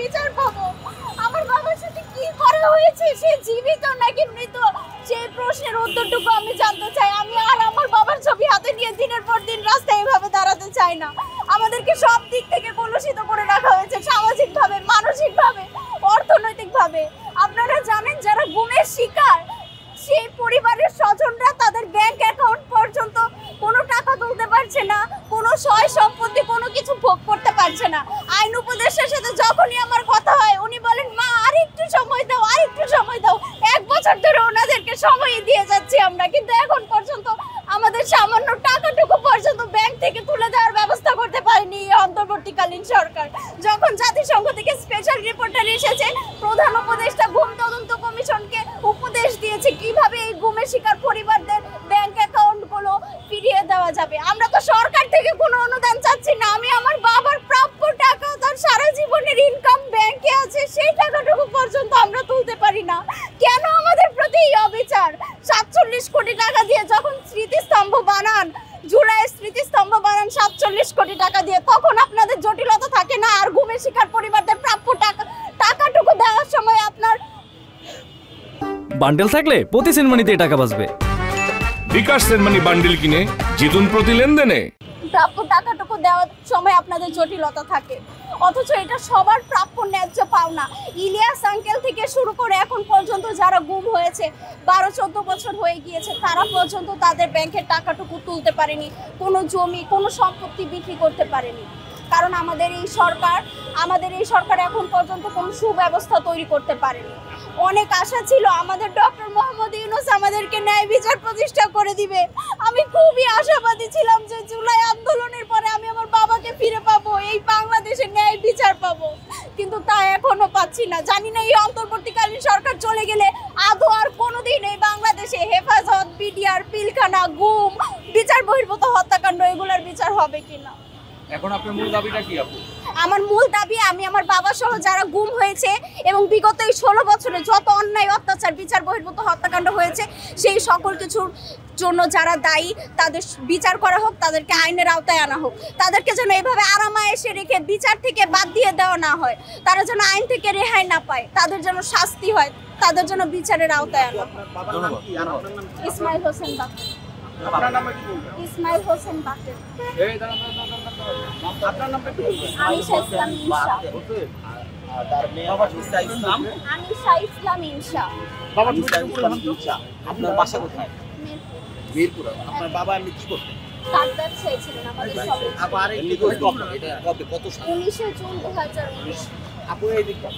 বিচার পাবো? আমার বাবার সাথে কি করা হয়েছে, সে জীবিত নাকি মৃত, সেই প্রশ্নের উত্তরটুকু আমি জানতে চাই। আমি আর আমার বাবার ছবি হাতে নিয়ে দিনের পর দিন রাস্তায় এভাবে দাঁড়াতে চাই না। আমাদেরকে সব দিক থেকে কলুষিত করে রাখা হয়েছে, সামাজিকভাবে, মানসিকভাবে, অর্থনৈতিকভাবে। আপনারা জানেন যারা গুমের শিকার, সেই পরিবারের স্বজনরা তাদের ব্যাংক অ্যাকাউন্ট পর্যন্ত কোনো টাকা তুলতে পারছে না, কোনো সয় সম্পত্তি কোনো কিছু ভোগ করতে পারছে না। আইন উপদেষ্টার সাথে যখনই আমার কথা হয় উনি বলেন, মা আর একটু সময় দাও, আর একটু সময় দাও। 1 বছর ধরে ওনাদেরকে সময় দিয়ে যাচ্ছি আমরা, কিন্তু এখন পর্যন্ত আমাদের সামান্য টাকাটুকু পর্যন্ত ব্যাংক থেকে তুলে দেওয়ার ব্যবস্থা করতে পারেনি এই অন্তর্বর্তীকালীন সরকার। যখন জাতিসংঘ থেকে স্পেশাল রিপোর্টার এসেছে, প্রধান উপদেষ্টা গুম তদন্ত কমিশনকে উপদেশ দিয়েছে কিভাবে এই গুমের শিকার পরিবারদের ব্যাংক অ্যাকাউন্টগুলো ফিরিয়ে দেওয়া যাবে। আমরা তো সরকার থেকে কোনো অনুদান চাচ্ছি না। আমি আমার বাবার প্রাপ্য টাকা, তার সারা জীবনের ইনকাম ব্যাংকে আছে, সেই টাকাটুকু পর্যন্ত আমরা তুলতে পারি না। কেন আমাদের প্রতি এই অবিচার? 47 কোটি টাকা দিয়ে যখন স্মৃতিস্তম্ভ বানান, জুলাই স্মৃতিস্তম্ভ বানান 47 কোটি টাকা দিয়ে, তখন আপনাদের জটিলতা থাকে না? আর গুমের শিকার পরিবারদের প্রাপ্য টাকাটুকু দেওয়ার সময় আপনার বান্ডেল থাকলে প্রতি সেনমানিতে টাকা বাঁচবে। বিকাশ সেনমানি বান্ডেল কিনে জিতুন প্রতি লেনদেনে। প্রাপ্য টাকাটুকু দেওয়ার সময় আপনাদের জটিলতা থাকে, অথচ এটা সবার প্রাপ্য ন্যায্য পাওনা। ইলিয়াস আঙ্কেল থেকে শুরু করে এখন পর্যন্ত যারা গুম হয়েছে, 12-14 বছর হয়ে গিয়েছে, তারা পর্যন্ত তাদের ব্যাংকের টাকাটুকু তুলতে পারেনি, কোনো জমি, কোনো সম্পত্তি বিক্রি করতে পারেনি। কারণ আমাদের এই সরকার এখন পর্যন্ত কোনো সুব্যবস্থা তৈরি করতে পারেনি। অনেক আশা ছিল আমাদের ডক্টর মোহাম্মদ ইউনূস আমাদেরকে ন্যায় বিচার প্রতিষ্ঠা করে দিবে। আমি খুবই আশাবাদী ছিলাম যে জুলাই আন্দোলনের পরে আমি আমার বাবাকে ফিরে পাবো, এই বাংলাদেশে ন্যায় বিচার পাবো, কিন্তু তা এখনো পাচ্ছি না। জানি না এই অন্তর্বর্তীকালীন সরকার চলে গেলে আদৌ আর কোনোদিন এই বাংলাদেশে হেফাজত, বিডিআর, পিলখানা, গুম, বিচার বহির্ভূত হত্যাকাণ্ড এগুলোর বিচার হবে কিনা। এখন আপনার মূল দাবিটা কি আপু? আমার মূল দাবি, আমি আমার বাবা সহ যারা গুম হয়েছে এবং বিগত এই 16 বছরে যত অন্যায়, অত্যাচার, বিচার বহির্ভূত হত্যাকাণ্ড হয়েছে, সেই সকল কিছুর জন্য যারা দায়ী তাদের বিচার করা হোক, তাদেরকে আইনের আওতায় আনা হোক। তাদেরকে যেন এভাবে আরামায়েশে রেখে বিচার থেকে বাদ দিয়ে দেওয়া না হয়, তারা যেন আইন থেকে রেহাই না পায়, তাদের যেন শাস্তি হয়, তাদের জন্য বিচারের আওতায় আনা হয়। ইসমাইল হোসেন বাকের। আপনার নামটা কি বলবেন? ইসমাইল হোসেন বাকের। এই দাঁড়ান। আপনার নামটা কি বলবেন? আনিশা ইসলাম ইনশা। তার মেয়ে আনিশা ইসলাম। আনিশা ইসলাম ইনশা। বাবা ইনশা। আপনার বাসা কোথায়? মিরপুর। আপনার বাবা এমনি কি করতেন? ডাক্তার ছিলেন আমাদের সবাই। আবার এই কত সাল? 19 জুন 2019। আপু এই দিকটা